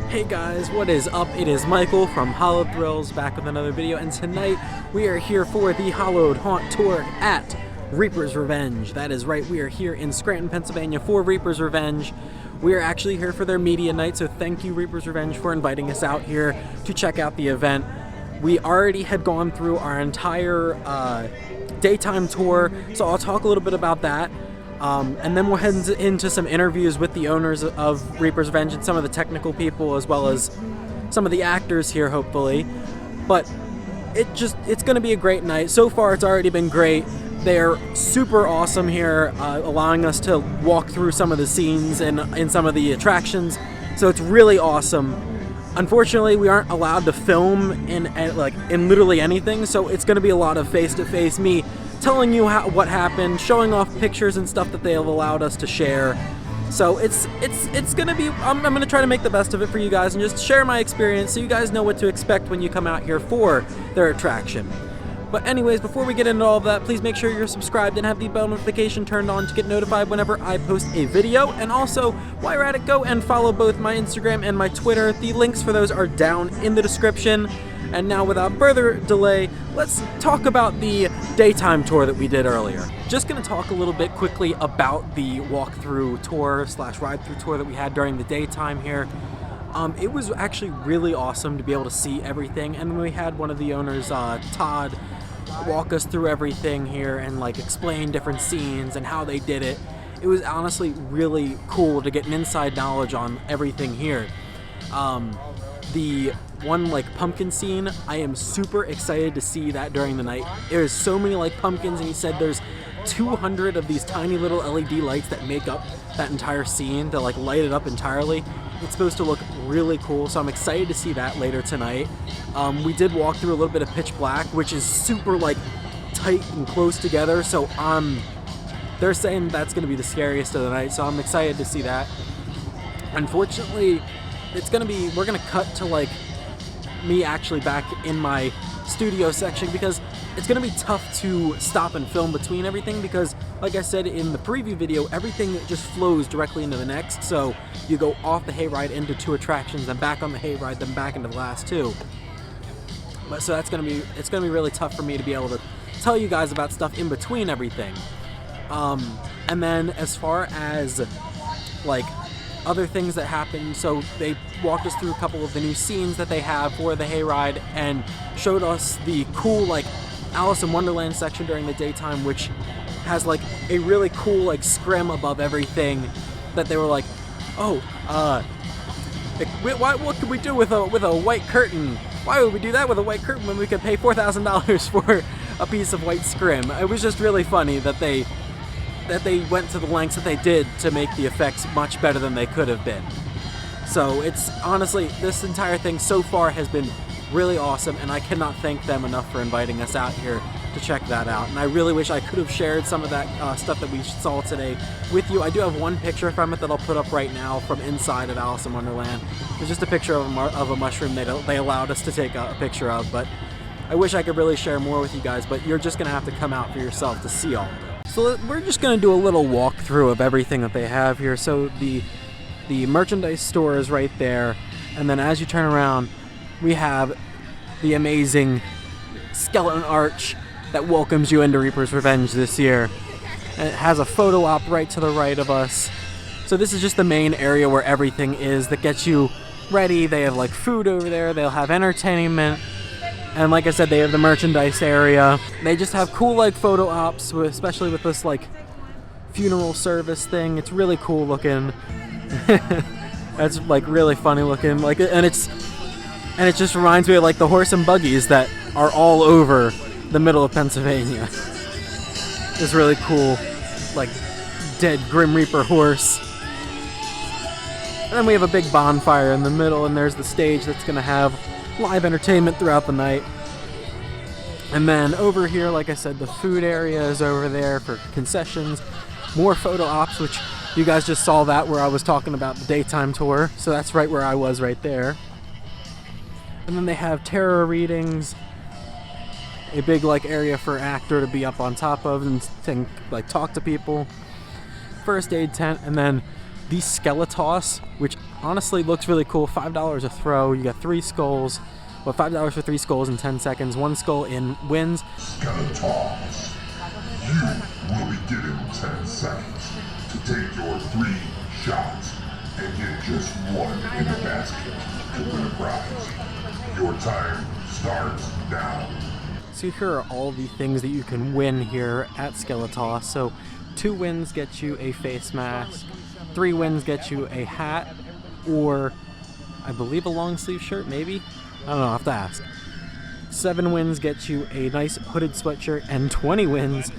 Hey guys, what is up? It is Michael from Hallowed Thrills back with another video, and tonight we are here for the Hallowed Haunt Tour at Reaper's Revenge. That is right, we are here in Scranton, Pennsylvania for Reaper's Revenge. We are actually here for their media night, so thank you Reaper's Revenge for inviting us out here to check out the event. We already had gone through our entire daytime tour, so I'll talk a little bit about that. And then we'll head into some interviews with the owners of Reaper's Revenge and some of the technical people, as well as some of the actors here, hopefully. But it's going to be a great night. So far, it's already been great. They're super awesome here, allowing us to walk through some of the scenes and in some of the attractions. So it's really awesome. Unfortunately, we aren't allowed to film in literally anything, so it's going to be a lot of face-to-face, me telling you what happened, showing off pictures and stuff that they have allowed us to share. So it's gonna be, I'm gonna try to make the best of it for you guys and just share my experience so you guys know what to expect when you come out here for their attraction. But anyways, before we get into all of that, please make sure you're subscribed and have the bell notification turned on to get notified whenever I post a video. And also, while you're at it, go and follow both my Instagram and my Twitter. The links for those are down in the description. And now, without further delay, let's talk about the daytime tour that we did earlier. Just going to talk a little bit quickly about the walkthrough tour / ride-through tour that we had during the daytime here. It was actually really awesome to be able to see everything, and we had one of the owners, Todd, walk us through everything here and explain different scenes and how they did it. It was honestly really cool to get an inside knowledge on everything here. The one pumpkin scene, I am super excited to see that during the night. There's so many pumpkins, and he said there's 200 of these tiny little LED lights that make up that entire scene to light it up entirely. It's supposed to look really cool, so I'm excited to see that later tonight. We did walk through a little bit of pitch black, which is super tight and close together, so they're saying that's going to be the scariest of the night, so I'm excited to see that. Unfortunately, we're gonna cut to me actually back in my studio section, because it's gonna be tough to stop and film between everything, because like I said in the preview video, everything just flows directly into the next. So you go off the hayride into 2 attractions, then back on the hayride, then back into the last 2. But so it's gonna be really tough for me to be able to tell you guys about stuff in between everything. And then as far as other things that happened, so they walked us through a couple of the new scenes that they have for the hayride and showed us the cool Alice in Wonderland section during the daytime, which has a really cool scrim above everything that they were what could we do with a white curtain? Why would we do that with a white curtain when we could pay $4,000 for a piece of white scrim? It was just really funny that they went to the lengths that they did to make the effects much better than they could have been. So it's honestly, this entire thing so far has been really awesome, and I cannot thank them enough for inviting us out here to check that out. And I really wish I could have shared some of that stuff that we saw today with you. I do have one picture from it that I'll put up right now from inside of Alice in Wonderland. It's just a picture of a mushroom they allowed us to take a picture of, but I wish I could really share more with you guys, but you're just going to have to come out for yourself to see all of it. So we're just going to do a little walkthrough of everything that they have here. So the merchandise store is right there, and then as you turn around, we have the amazing skeleton arch that welcomes you into Reaper's Revenge this year. And it has a photo op right to the right of us. So this is just the main area where everything is that gets you ready. They have food over there, they'll have entertainment. And like I said, they have the merchandise area. They just have cool photo ops, especially with this funeral service thing. It's really cool looking. That's really funny looking. And it just reminds me of the horse and buggies that are all over the middle of Pennsylvania. It's really cool, dead Grim Reaper horse. And then we have a big bonfire in the middle, and there's the stage that's gonna have live entertainment throughout the night. And then over here, like I said, the food area is over there for concessions. More photo ops, which you guys just saw that where I was talking about the daytime tour. So that's right where I was right there. And then they have tarot readings, a big area for an actor to be up on top of and talk to people. First aid tent, and then the Skeletos, which honestly looks really cool. $5 a throw. You got 3 skulls. Well, $5 for 3 skulls in 10 seconds. 1 skull in wins. Skeletons, you will be given 10 seconds to take your 3 shots and get just 1 in the basket to win a prize. Your time starts now. So here are all the things that you can win here at Skeletor. So 2 wins get you a face mask, 3 wins get you a hat, or I believe a long sleeve shirt, maybe? I don't know, I'll have to ask. 7 wins get you a nice hooded sweatshirt, and 20 wins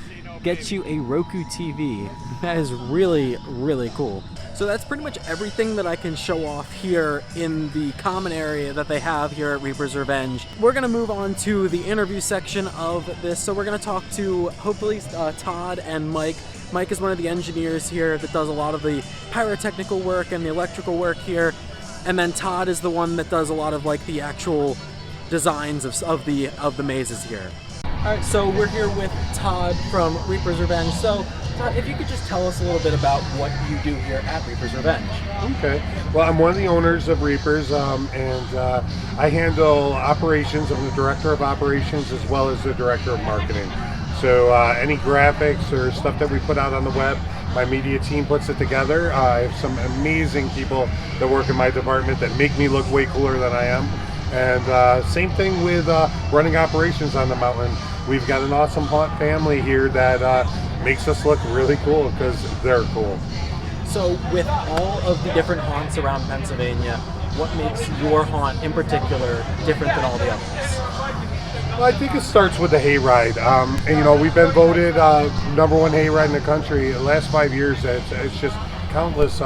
get you a Roku TV. That is really, really cool. So that's pretty much everything that I can show off here in the common area that they have here at Reaper's Revenge. We're gonna move on to the interview section of this. So we're gonna talk to, hopefully, Todd and Mike. Mike is one of the engineers here that does a lot of the pyrotechnical work and the electrical work here. And then Todd is the one that does a lot of like the actual designs of the mazes here. All right, so we're here with Todd from Reaper's Revenge. So Todd, if you could just tell us a little bit about what you do here at Reaper's Revenge. Okay. Well, I'm one of the owners of Reaper's, and I handle operations. I'm the director of operations as well as the director of marketing. So any graphics or stuff that we put out on the web, my media team puts it together. I have some amazing people that work in my department that make me look way cooler than I am. And same thing with running operations on the mountain. We've got an awesome haunt family here that makes us look really cool because they're cool. So with all of the different haunts around Pennsylvania, what makes your haunt in particular different than all the others? Well, I think it starts with the hayride. And, you know, we've been voted #1 hayride in the country the last 5 years. It's just countless,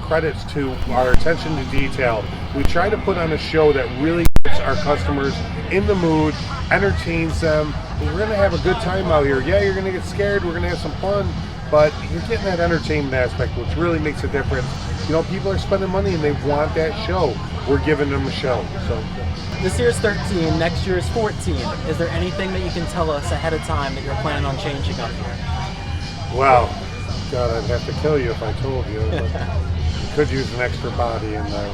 credits to our attention to detail. We try to put on a show that really gets our customers in the mood, entertains them. We're going to have a good time out here. Yeah, you're going to get scared. We're going to have some fun. But you're getting that entertainment aspect, which really makes a difference. You know, people are spending money and they want that show. We're giving them a show. So this year's 13, next year is 14. Is there anything that you can tell us ahead of time that you're planning on changing up here? Well, God, I'd have to kill you if I told you. But you could use an extra body in there.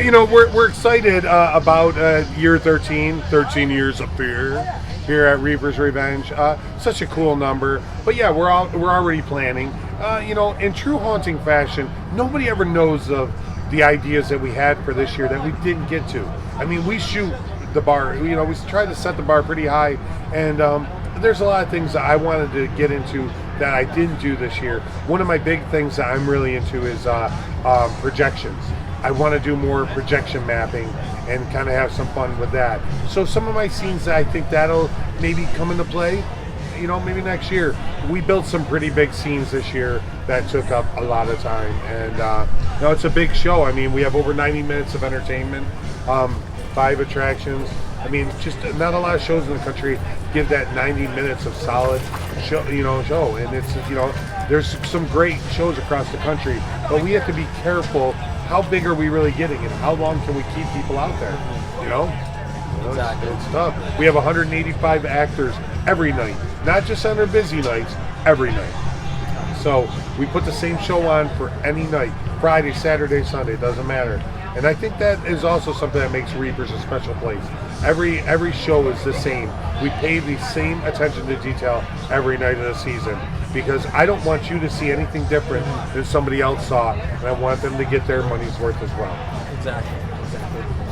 No, we're excited about year 13 years of fear here at Reaper's Revenge. Such a cool number. But yeah, we're already planning. In true haunting fashion, nobody ever knows of the ideas that we had for this year that we didn't get to. I mean, we shoot the bar, we try to set the bar pretty high, and there's a lot of things that I wanted to get into that I didn't do this year. One of my big things that I'm really into is projections. I want to do more projection mapping and kind of have some fun with that. So some of my scenes, I think that'll maybe come into play, maybe next year. We built some pretty big scenes this year that took up a lot of time, and it's a big show. I mean, we have over 90 minutes of entertainment, 5 attractions. I mean, just not a lot of shows in the country give that 90 minutes of solid show, and it's, there's some great shows across the country, but we have to be careful. How big are we really getting, and how long can we keep people out there? Exactly. It's tough. We have 185 actors every night, not just on our busy nights, every night. So we put the same show on for any night, Friday, Saturday, Sunday, doesn't matter. And I think that is also something that makes Reapers a special place. Every show is the same. We pay the same attention to detail every night of the season, because I don't want you to see anything different than somebody else saw, and I want them to get their money's worth as well. Exactly.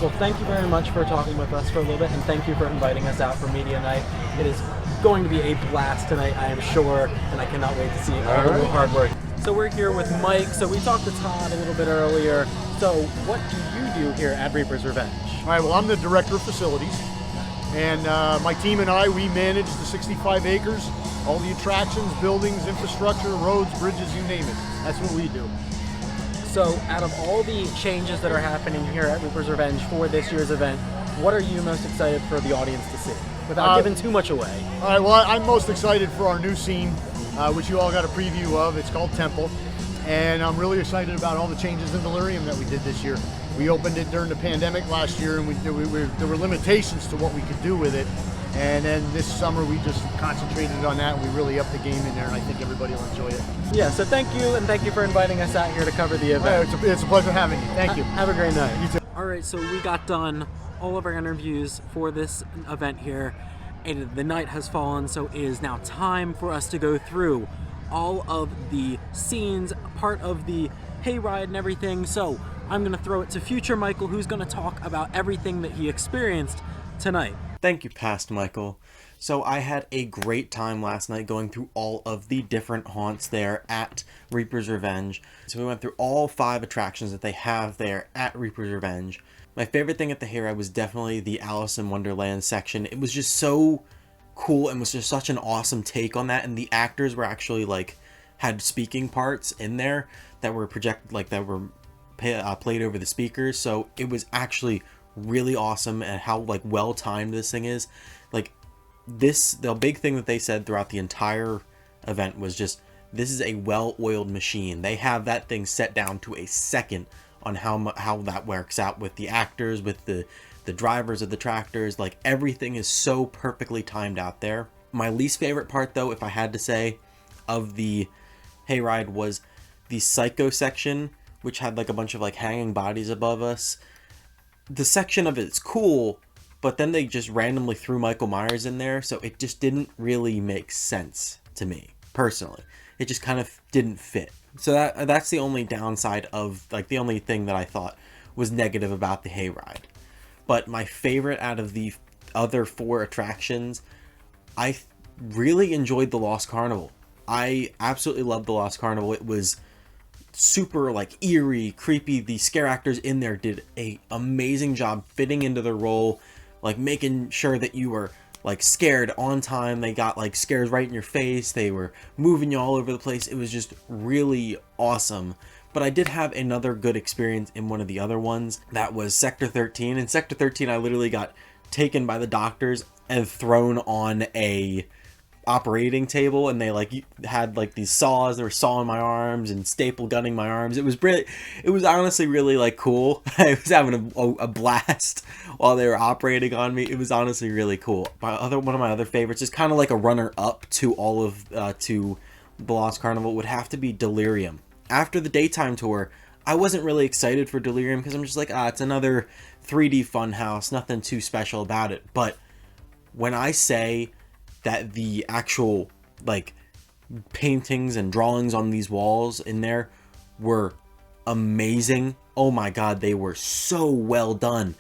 Well, thank you very much for talking with us for a little bit, and thank you for inviting us out for Media Night. It is going to be a blast tonight, I am sure, and I cannot wait to see all the hard work. So we're here with Mike. So we talked to Todd a little bit earlier. So what do you do here at Reaper's Revenge? All right, well, I'm the director of facilities, and my team and I, we manage the 65 acres, all the attractions, buildings, infrastructure, roads, bridges, you name it. That's what we do. So out of all the changes that are happening here at Reaper's Revenge for this year's event, what are you most excited for the audience to see, without giving too much away? All right, well, I'm most excited for our new scene, which you all got a preview of. It's called Temple, and I'm really excited about all the changes in Delirium that we did this year. We opened it during the pandemic last year, and there were limitations to what we could do with it. And then this summer we just concentrated on that, and we really upped the game in there, and I think everybody will enjoy it. Yeah, so thank you, and thank you for inviting us out here to cover the event. It's a pleasure having you. Thank you. Have a great night. You too. All right, so we got done all of our interviews for this event here, and the night has fallen, so it is now time for us to go through all of the scenes, part of the hayride and everything. So I'm going to throw it to future Michael, who's going to talk about everything that he experienced tonight. Thank you, past Michael. So I had a great time last night going through all of the different haunts there at Reaper's Revenge. So we went through all 5 attractions that they have there at Reaper's Revenge. My favorite thing at the hayride was definitely the Alice in Wonderland section. It was just so cool and was just such an awesome take on that, and the actors were actually like had speaking parts in there that were projected, like that were played over the speakers. So it was actually really awesome, and how like well timed this thing is. Like this, the big thing that they said throughout the entire event was just, this is a well-oiled machine. They have that thing set down to a second on how that works out with the actors, with the drivers of the tractors. Like everything is so perfectly timed out there. My least favorite part, though, if I had to say, of the hayride was the Psycho section, which had like a bunch of like hanging bodies above us. The section of it's cool, but then they just randomly threw Michael Myers in there, so it just didn't really make sense to me personally. It just kind of didn't fit. So that's the only downside of, like, the only thing that I thought was negative about the hayride. But my favorite out of the other 4 attractions, I really enjoyed the Lost Carnival. I absolutely loved the Lost Carnival. It was super like eerie, creepy. The scare actors in there did a amazing job fitting into the role, like making sure that you were like scared on time. They got like scares right in your face. They were moving you all over the place. It was just really awesome. But I did have another good experience in one of the other ones. That was Sector 13. In Sector 13, I literally got taken by the doctors and thrown on a operating table, and they like had like these saws. They were sawing my arms and staple gunning my arms. It was honestly really like cool. I was having a blast while they were operating on me. It was honestly really cool. One of my other favorites is kind of like a runner up to all of to the Lost Carnival would have to be Delirium. After the daytime tour, I wasn't really excited for Delirium because I'm just like, it's another 3D funhouse, nothing too special about it. But when I say that the actual like paintings and drawings on these walls in there were amazing, oh my god, they were so well done.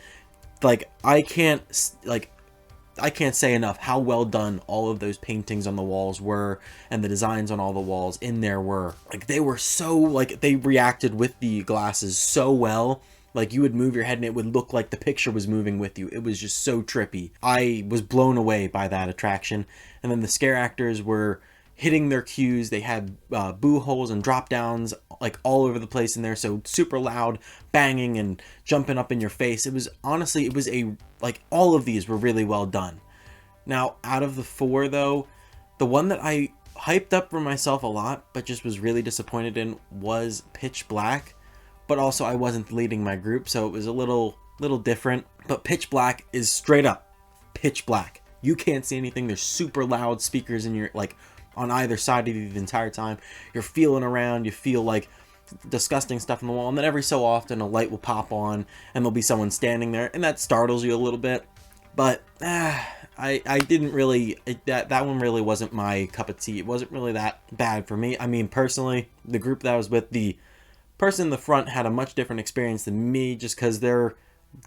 Like I can't say enough how well done all of those paintings on the walls were, and the designs on all the walls in there were. Like they were so, like they reacted with the glasses so well. Like you would move your head and it would look like the picture was moving with you. It was just so trippy. I was blown away by that attraction. And then the scare actors were hitting their cues. They had boo holes and drop downs like all over the place in there. So super loud banging and jumping up in your face. It was honestly, it was all of these were really well done. Now out of the 4 though, the one that I hyped up for myself a lot, but just was really disappointed in was Pitch Black. But also I wasn't leading my group, so it was a little different. But Pitch Black is straight up pitch black. You can't see anything. There's super loud speakers in your, like, on either side of you the entire time. You're feeling around. You feel like disgusting stuff on the wall, and then every so often a light will pop on and there'll be someone standing there, and that startles you a little bit. But I didn't really, that one really wasn't my cup of tea. It wasn't really that bad for me. I mean, personally, the group that I was with, the person in the front had a much different experience than me, just because they're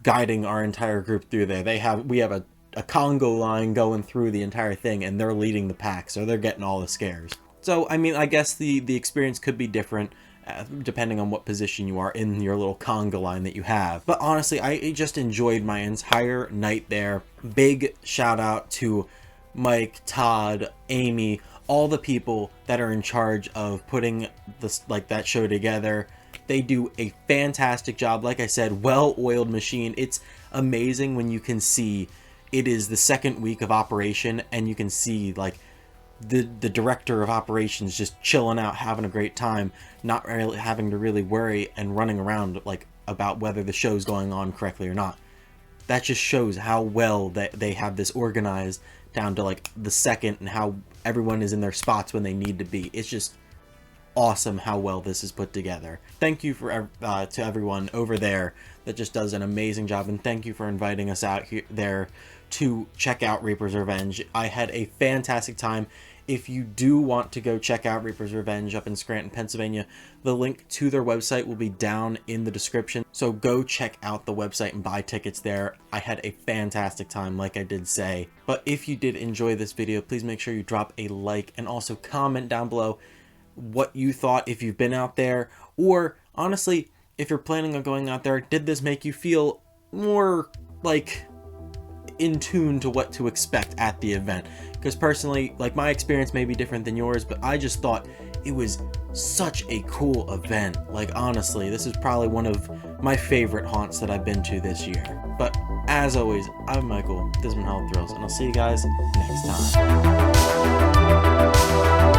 guiding our entire group through there. We have a Congo line going through the entire thing, and they're leading the pack, so they're getting all the scares. So I mean, I guess the experience could be different depending on what position you are in your little conga line that you have. But honestly, I just enjoyed my entire night there. Big shout out to Mike, Todd, Amy, all the people that are in charge of putting this, like, that show together. They do a fantastic job. Like I said, well-oiled machine. It's amazing when you can see it is the second week of operation, and you can see like the director of operations just chilling out, having a great time, not really having to really worry and running around like about whether the show's going on correctly or not. that just shows how well that they have this organized down to like the second, and how everyone is in their spots when they need to be. It's just awesome how well this is put together. Thank you for to everyone over there that just does an amazing job, and thank you for inviting us out there to check out Reaper's Revenge. I had a fantastic time. If you do want to go check out Reaper's Revenge up in Scranton, Pennsylvania, the link to their website will be down in the description. So go check out the website and buy tickets there. I had a fantastic time, like I did say. But if you did enjoy this video, please make sure you drop a like and also comment down below what you thought, if you've been out there, or honestly, if you're planning on going out there, did this make you feel more like in tune to what to expect at the event? Because personally, like, my experience may be different than yours, but I just thought it was such a cool event. Like, honestly, this is probably one of my favorite haunts that I've been to this year. But as always, I'm Michael, this has been Hallowed Thrills, and I'll see you guys next time.